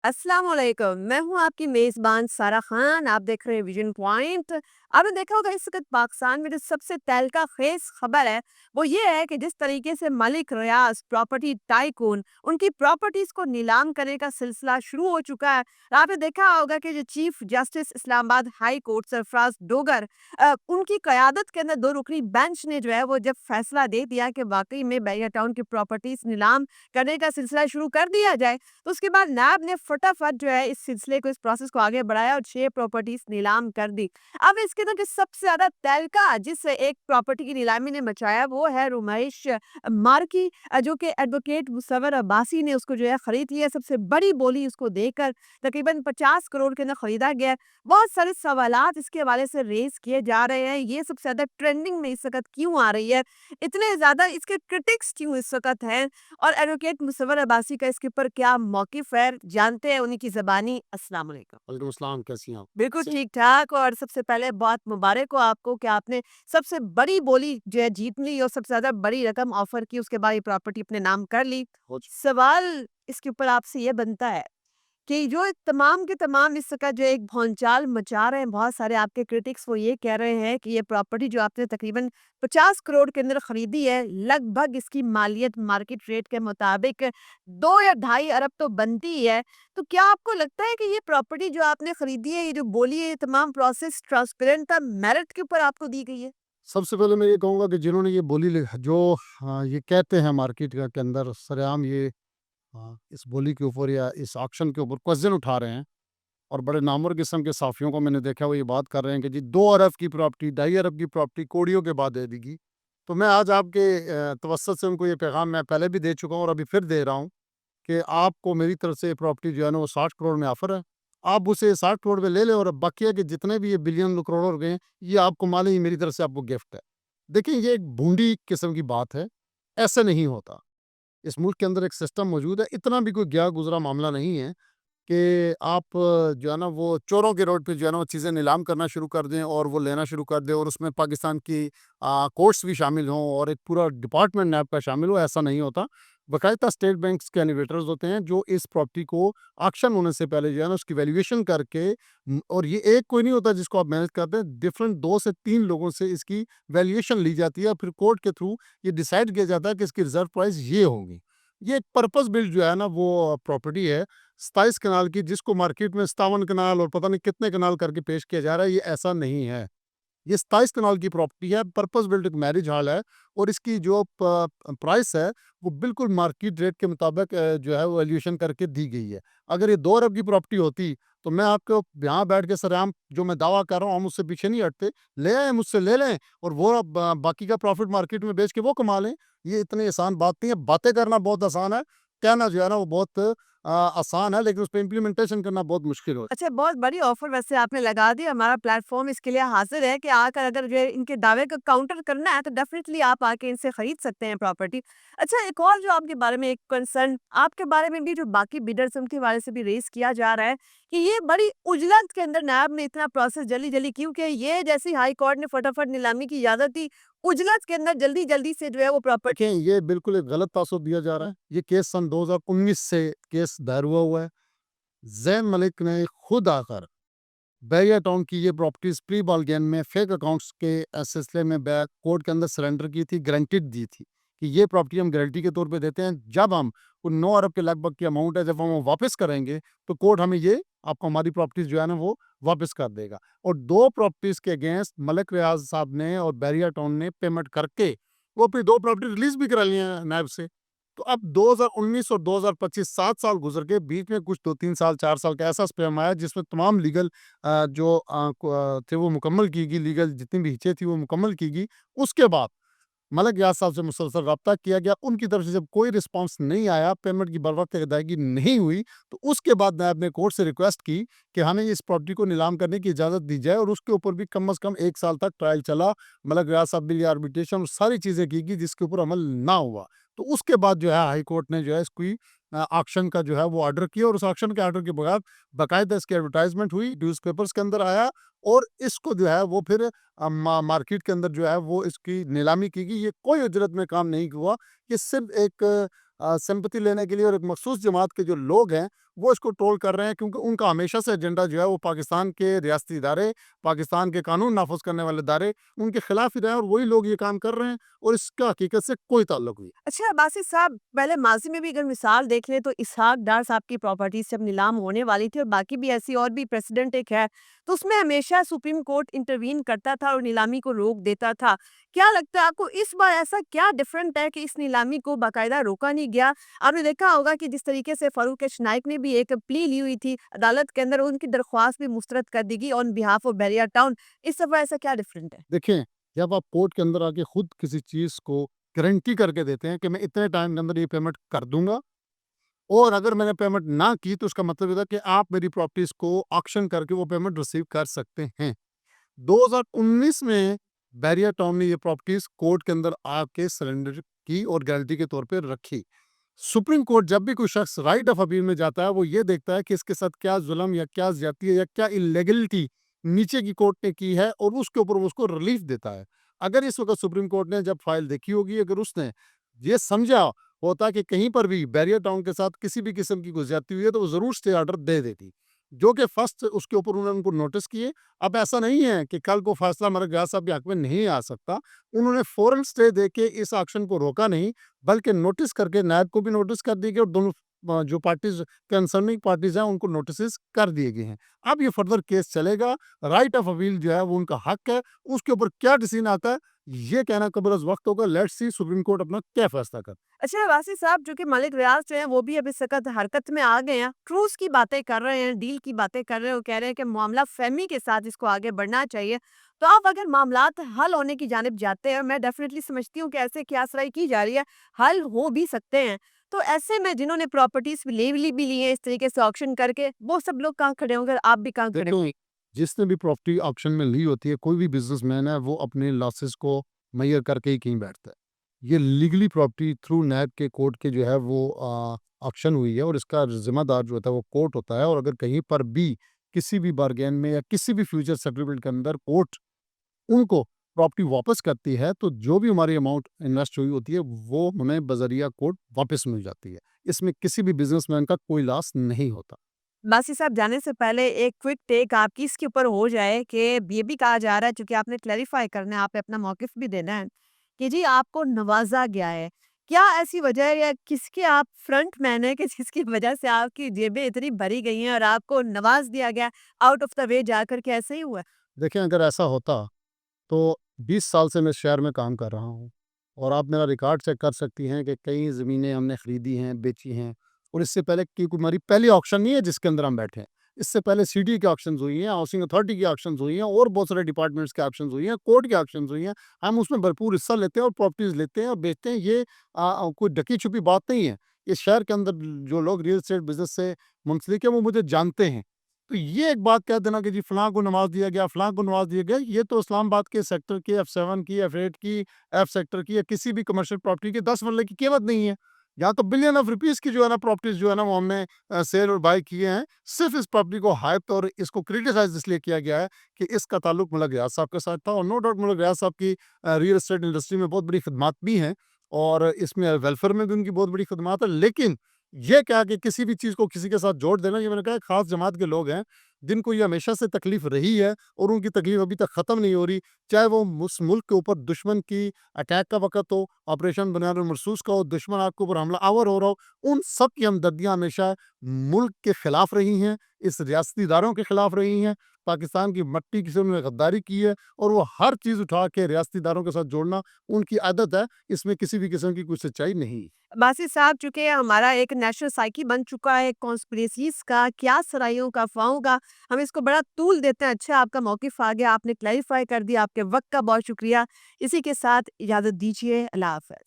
अस्सलाम वालेकुम। मैं हूँ आपकी मेज़बान सारा ख़ान, आप देख रहे हैं विज़न पॉइंट। आपने देखा होगा इस वक़्त पाकिस्तान में जो सबसे तहलका ख़ेज़ ख़बर है, वो ये है कि जिस तरीके से मलिक रियाज़ प्रॉपर्टी टाइकून उनकी प्रॉपर्टीज़ को नीलाम करने का सिलसिला शुरू हो चुका है। आपने देखा होगा कि जो chief justice Islamabad high court Sarfraz Dogar उनकी क़यादत के अंदर 2 रुकनी बेंच ने जो है वो जब फ़ैसला दे दिया कि वाक़ई में बैरिया टाउन की प्रॉपर्टीज़ नीलाम करने का सिलसिला शुरू कर दिया जाए, तो उसके बाद नैब ने फटाफट जो है इस सिलसिले को इस प्रोसेस को आगे बढ़ाया और 6 प्रॉपर्टीज नीलाम कर दी। अब इसके अंदर जो सबसे ज़्यादा तहलका जिस एक प्रॉपर्टी की नीलामी ने मचाया वो है रुमाइश मार्की जो कि एडवोकेट मुसव्वर अब्बासी ने उसको जो है खरीद लिया। सबसे बड़ी बोली उसको देकर तकरीबन 50 करोड़ के अंदर खरीदा गया है। बहुत सारे सवालात इसके हवाले से रेज़ किए जा रहे हैं। ये सबसे ज़्यादा ट्रेंडिंग में इस वक़्त क्यों आ रही है? इतने ज़्यादा इसके क्रिटिक्स क्यों इस वक़्त हैं? और एडवोकेट मुसव्वर अब्बासी का इसके ऊपर क्या मौक़िफ़ है, जानते हैं उन्हीं की ज़बानी। अस्सलाम वालेकुम। वालेकुम अस्सलाम, कैसी हैं आप? बिल्कुल ठीक-ठाक और सबसे पहले बहुत मुबारक हो आपको कि आपने सबसे बड़ी बोली जो है जीत ली और सबसे ज़्यादा बड़ी रकम ऑफ़र की, उसके बाद ये प्रॉपर्टी अपने नाम कर ली। कुछ सवाल इसके ऊपर आपसे ये बनता है कि जो तमाम के तमाम इस का जो एक भौंचाल मचा रहे हैं बहुत सारे आपके क्रिटिक्स वो ये कह रहे हैं कि ये प्रॉपर्टी जो आपने तकरीबन 50 करोड़ के अंदर खरीदी है, लगभग इसकी मालियत मार्केट रेट के मुताबिक 2 या ढाई अरब तो बनती ही है। तो क्या आपको लगता है कि ये प्रॉपर्टी जो आपने खरीदी है, ये जो बोली है, ये तमाम प्रोसेस ट्रांसपेरेंट था, मेरिट के ऊपर आपको दी गई है? सबसे पहले मैं ये कहूँगा कि जिन्होंने ये बोली जो ये कहते हैं मार्केट के अंदर सरेआम ये इस बोली के ऊपर या इस ऑक्शन के ऊपर क्वेश्चन उठा रहे हैं और बड़े नामुर किस्म के साफियों को मैंने देखा वो ये बात कर रहे हैं कि जी 2 अरब की प्रॉपर्टी, ढाई अरब की प्रॉपर्टी कौड़ियों के बाद दे देगी। तो मैं आज आपके तवज्जुह से उनको ये पैगाम मैं पहले भी दे चुका हूँ और अभी फिर दे रहा हूँ कि आपको मेरी तरफ से प्रॉपर्टी जो है ना वो 60 करोड़ में ऑफ़र है। आप उसे 60 करोड़ में ले लें और अब बकिया के जितने भी ये बिलियन करोड़ गए, ये आपको मालें, ये मेरी तरफ से आपको गिफ्ट है। देखिए, ये एक भूंडी किस्म की बात है, ऐसे नहीं होता। इस मुल्क के अंदर एक सिस्टम मौजूद है, इतना भी कोई गया-गुज़रा मामला नहीं है कि आप जो है ना वो चोरों के रोड पे जो है ना वो चीज़ें नीलाम करना शुरू कर दें और वो लेना शुरू कर दें और उसमें पाकिस्तान की कोर्ट्स भी शामिल हों और एक पूरा डिपार्टमेंट नैब का शामिल हो, ऐसा नहीं होता। बाकायदा स्टेट बैंक्स के एलिवेटर्स होते हैं जो इस प्रॉपर्टी को ऑक्शन होने से पहले जो है ना उसकी वैल्यूएशन करके और ये एक कोई नहीं होता जिसको आप मैनेज करते हैं, डिफरेंट 2 से 3 लोगों से इसकी वैल्यूएशन ली जाती है, फिर कोर्ट के थ्रू ये डिसाइड किया जाता है कि इसकी रिज़र्व प्राइस ये होगी। ये एक पर्पस बिल्ट जो है ना वो प्रॉपर्टी है 27 कनाल की, जिसको मार्केट में 57 कनाल और पता नहीं कितने कनाल करके पेश किया जा रहा है, ये ऐसा नहीं है। ये 27 कनाल की प्रॉपर्टी है, पर्पस बिल्ट एक मैरिज हॉल है और इसकी जो प्राइस है, वो बिल्कुल मार्केट रेट के मुताबिक जो है वो वैल्यूएशन करके दी गई है। अगर ये 2 अरब की प्रॉपर्टी होती, तो मैं आपको यहाँ बैठ के सरेआम जो मैं दावा कर रहा हूँ, हम उससे पीछे नहीं हटते। ले आएँ, मुझसे ले लें और वो बाकी का प्रॉफिट मार्केट में बेच के वो कमा लें। ये इतनी आसान बात नहीं है, बातें करना बहुत आसान है, कहना जो है ना वो बहुत आसान है, लेकिन उसपे इम्प्लीमेंटेशन करना बहुत मुश्किल हो। अच्छा, बहुत बड़ी ऑफ़र वैसे आपने लगा दी। हमारा प्लेटफ़ॉर्म इसके लिए हाज़िर है कि आकर अगर जो है इनके दावे का काउंटर करना है, तो डेफ़िनिटली आप आके इनसे खरीद सकते हैं प्रॉपर्टी। अच्छा, एक और जो आपके बारे में एक कंसर्न आपके बारे में भी जो बाकी बिडर्स हैं, उनके बारे से भी रेज़ किया जा रहा है कि ये बड़ी उजलत के अंदर नैब ने इतना प्रोसेस जल्दी-जल्दी क्यों किया? ये जैसे ही हाई कोर्ट ने फटाफट नीलामी की इजाज़त दी, उजलत के अंदर जल्दी-जल्दी से जो है वो प्रॉपर्टी देखें, ये बिल्कुल एक गलत तासुर दिया जा रहा है। ये केस सन 2019 से केस दायर हुआ है। ज़ैन मलिक ने खुद आकर बैरिया टाउन की ये प्रॉपर्टीज़ प्री बॉल गेम में फेक अकाउंट्स के सिलसिले में बै कोर्ट के अंदर सरेंडर की थी, गारंटीड दी थी कि ये प्रॉपर्टी हम गारंटी के तौर पे देते हैं। जब हम वो 9 अरब के लगभग की अमाउंट है, जब हम वो वापस करेंगे, तो कोर्ट हमें ये आपको हमारी प्रॉपर्टीज़ जो है ना वो वापस कर देगा। और 2 प्रॉपर्टीज़ के अगेंस्ट मलिक रियाज़ साहब ने और बैरिया टाउन ने पेमेंट करके वो फिर 2 प्रॉपर्टी रिलीज़ भी करा ली हैं नायब से। तो अब 2019 और 2025 7 साल गुज़र गए, बीच में कुछ 2-3 साल, 4 साल का ऐसा स्पैम आया जिसमें तमाम लीगल जो थे वो मुकम्मल की गई, लीगल जितनी भी हिस्सें थी वो मुकम्मल की गई। उसके बाद मलिक रियाज़ साहब से मुसलसल रब्ता किया गया, उनकी तरफ से जब कोई रिस्पॉन्स नहीं आया, पेमेंट की बर वक़्त अदायगी नहीं हुई, तो उसके बाद नायब ने कोर्ट से रिक्वेस्ट की कि हमें इस प्रॉपर्टी को नीलाम करने की इजाज़त दी जाए और उसके ऊपर भी कम से कम 1 साल तक ट्रायल चला। मलिक रियाज़ साहब बिल आर्बिट्रेशन सारी चीज़ें की गई जिसके ऊपर अमल ना हुआ। तो उसके बाद जो है हाई कोर्ट ने जो है इसकी ऑक्शन का जो है वो ऑर्डर किया और उस ऑक्शन के ऑर्डर के बाद बाकायदा इसकी एडवर्टाइज़मेंट हुई, न्यूज़पेपर्स के अंदर आया और इसको जो है वो फिर मार्केट के अंदर जो है वो इसकी नीलामी की गई। ये कोई उजरत में काम नहीं हुआ, ये सिर्फ़ एक सिंपैथी लेने के लिए और एक मखसूस जमात के जो लोग हैं, वो इसको ट्रोल कर रहे हैं क्योंकि उनका हमेशा से एजेंडा जो है वो पाकिस्तान के रियासती इदारे, पाकिस्तान के कानून नाफिज करने वाले इदारे, उनके खिलाफ ही रहे हैं और वही लोग ये काम कर रहे हैं और इसका हकीकत से कोई ताल्लुक नहीं। अच्छा बासित साहब, पहले माज़ी में भी अगर मिसाल देख लें तो इसहाक डार साहब की प्रॉपर्टीज़ जब नीलाम होने वाली थी और बाकी भी ऐसी और भी प्रेसिडेंट एक है, तो उसमें हमेशा सुप्रीम कोर्ट इंटरवीन करता था और नीलामी को रोक देता था। क्या लगता है आपको इस बार ऐसा क्या डिफरेंट है कि इस नीलामी को बाकायदा रोका नहीं गया? आपने देखा होगा कि जिस तरीके से फ़ारूक एच नाइक ने भी एक प्ली ली हुई थी अदालत के अंदर, उनकी दरख्वास्त भी मुस्तरद कर दी गई on behalf of barrier town. इस दफ़ा ऐसा क्या डिफरेंट है? देखें, जब आप कोर्ट के अंदर आके खुद किसी चीज़ को गारंटी करके देते हैं कि मैं इतने टाइम के अंदर ये पेमेंट कर दूँगा और अगर मैंने पेमेंट ना की तो उसका मतलब ये था कि आप मेरी प्रॉपर्टीज़ को ऑक्शन करके वो पेमेंट रिसीव कर सकते हैं। 2019 में बैरियर टाउन ने ये प्रॉपर्टीज़ कोर्ट के अंदर आके सरेंडर की और गारंटी के तौर पे रखी। सुप्रीम कोर्ट जब भी कोई शख्स राइट ऑफ अपील में जाता है, वो ये देखता है कि इसके साथ क्या जुल्म या क्या ज़्यादती है या क्या इल्लीगलिटी नीचे की कोर्ट ने की है और उसके ऊपर वो उसको रिलीफ देता है। अगर इस वक़्त सुप्रीम कोर्ट ने जब फाइल देखी होगी, अगर उसने ये समझा होता कि कहीं पर भी बैरियर टाउन के साथ किसी भी किस्म की कोई ज़्यादती हुई है, तो वो ज़रूर स्टे ऑर्डर दे देती। जो कि फर्स्ट उसके ऊपर उन्होंने उनको नोटिस किए। अब ऐसा नहीं है कि कल को फैसला हमारे गया साहब के हक में नहीं आ सकता। उन्होंने फ़ौरन स्टे देके इस ऑक्शन को रोका नहीं, बल्कि नोटिस करके नैब को भी नोटिस कर दी गई और दोनों जो पार्टीज़ कंसर्निंग पार्टीज़ हैं उनको नोटिसेस कर दिए गए हैं। अब ये फर्दर केस चलेगा, राइट ऑफ अपील जो है वो उनका हक है, उसके ऊपर क्या डिसीजन आता है, ये कहना कबल वक़्त होगा। लेट्स सी सुप्रीम कोर्ट अपना क्या फैसला करता है। अच्छा वासी साहब, जो कि मलिक रियाज जो हैं वो भी अब इस वक़्त हरकत में आ गए हैं। ट्रूस की बातें कर रहे हैं, डील की बातें कर रहे हैं, वो कह रहे हैं कि मामला फ़हमी के साथ इसको आगे बढ़ना चाहिए। तो अब अगर मामलात हल होने की जानिब जाते हैं, मैं डेफ़िनेटली समझती हूँ कि ऐसे क़यासराई की जा रही है, हल हो भी सकते हैं। तो ऐसे में जिन्होंने प्रॉपर्टीज़ भी ली हैं इस तरीके से ऑक्शन करके, वो सब लोग कहाँ खड़े होंगे और आप भी कहाँ खड़े देखो, जिसने भी प्रॉपर्टी ऑक्शन में ली होती है, कोई भी बिज़नेसमैन है, वो अपने लॉसेस को मेज़र करके ही कहीं बैठता है। ये लीगली प्रॉपर्टी थ्रू नैब के कोर्ट के जो है वो ऑक्शन हुई है और इसका ज़िम्मेदार जो होता है वो कोर्ट होता है और अगर कहीं पर भी किसी भी बार्गेन में या किसी भी फ्यूचर सेटलमेंट के अंदर कोर्ट उनको प्रॉपर्टी वापस करती है, तो जो भी हमारी अमाउंट इन्वेस्ट हुई होती है, वो हमें बज़रिया कोर्ट वापस मिल जाती है। इसमें किसी भी बिज़नेसमैन का कोई लॉस नहीं होता। बासी साहब, जाने से पहले एक क्विक टेक आपकी इसके ऊपर हो जाए कि ये भी कहा जा रहा है, चूँकि आपने क्लैरिफ़ाई करना है, आपने अपना मौक़िफ़ भी देना है, कि जी आपको नवाज़ा गया है। क्या ऐसी वजह है या किसके आप फ्रंट मैन हैं कि जिसकी वजह से आपकी जेबें इतनी भरी गई हैं और आपको नवाज़ दिया गया, आउट ऑफ द वे जाकर के ऐसे ही हुआ है? देखें, अगर ऐसा होता तो 20 साल से मैं इस शहर में काम कर रहा हूँ और आप मेरा रिकॉर्ड चेक कर सकती हैं कि कई ज़मीनें हमने खरीदी हैं, बेची हैं और इससे पहले की कोई हमारी पहली ऑक्शन नहीं है जिसके अंदर हम बैठे हैं। इससे पहले सिटी की ऑक्शंस हुई हैं, हाउसिंग अथॉरिटी की ऑक्शंस हुई हैं और बहुत सारे डिपार्टमेंट्स की ऑक्शंस हुई हैं, कोर्ट की ऑक्शंस हुई हैं। हम उसमें भरपूर हिस्सा लेते हैं और प्रॉपर्टीज़ लेते हैं और बेचते हैं। ये कोई ढकी-छुपी बात नहीं है। इस शहर के अंदर जो लोग रियल एस्टेट बिज़नेस से मुंसलिक हैं, वो मुझे जानते हैं। तो ये एक बात कह देना कि जी फलाँ को नवाज़ दिया गया, फलाँ को नवाज़ दिया गया, ये तो इस्लामाबाद के सेक्टर की F7 की, F8 की, F सेक्टर की या किसी भी कमर्शियल प्रॉपर्टी की 10 मरले की कीमत नहीं है। यहाँ तो बिलियन ऑफ रुपीज़ की जो है ना प्रॉपर्टीज़ जो है ना वो हमने सेल और बाय किए हैं। सिर्फ़ इस प्रॉपर्टी को हाइप और इसको क्रिटिसाइज़ इसलिए किया गया है कि इसका ताल्लुक मलक रियाज साहब के साथ था और नो डाउट मलक रियाज साहब की रियल एस्टेट इंडस्ट्री में बहुत बड़ी खिदमात भी हैं और इसमें वेलफेयर में भी उनकी बहुत बड़ी खिदमत है। लेकिन ये क्या कि किसी भी चीज़ को किसी के साथ जोड़ देना, ये मैंने कहा ख़ास जमात के लोग हैं, जिनको ये हमेशा से तकलीफ़ रही है और उनकी तकलीफ़ अभी तक ख़त्म नहीं हो रही। चाहे वो उस मुल्क के ऊपर दुश्मन की अटैक का वक़्त हो, ऑपरेशन बुनियादुल मरसूस का हो, दुश्मन आपके ऊपर हमला आवर हो रहा हो, उन सब की हमदर्दियाँ हमेशा मुल्क के ख़िलाफ़ रही हैं, इस रियासती इदारों के ख़िलाफ़ रही हैं। पाकिस्तान की मट्टी की से उन्होंने गद्दारी की है और वो हर चीज़ उठा के रियासती इदारों के साथ जोड़ना उनकी आदत है। इसमें किसी भी किस्म की कोई सच्चाई नहीं है। बासी साहब, चूँकि हमारा एक नेशनल साइकी बन चुका है कॉन्स्पिरेसीज़ का, क्या-सराइयों का, अफ़वाहों का, हम इसको बड़ा तूल देते हैं। अच्छा आपका मौक़िफ़ आ गया, आपने क्लैरिफ़ाई कर दिया, आपके वक़्त का बहुत शुक्रिया। इसी के साथ इजाज़त दीजिए, अल्लाह हाफ़िज़।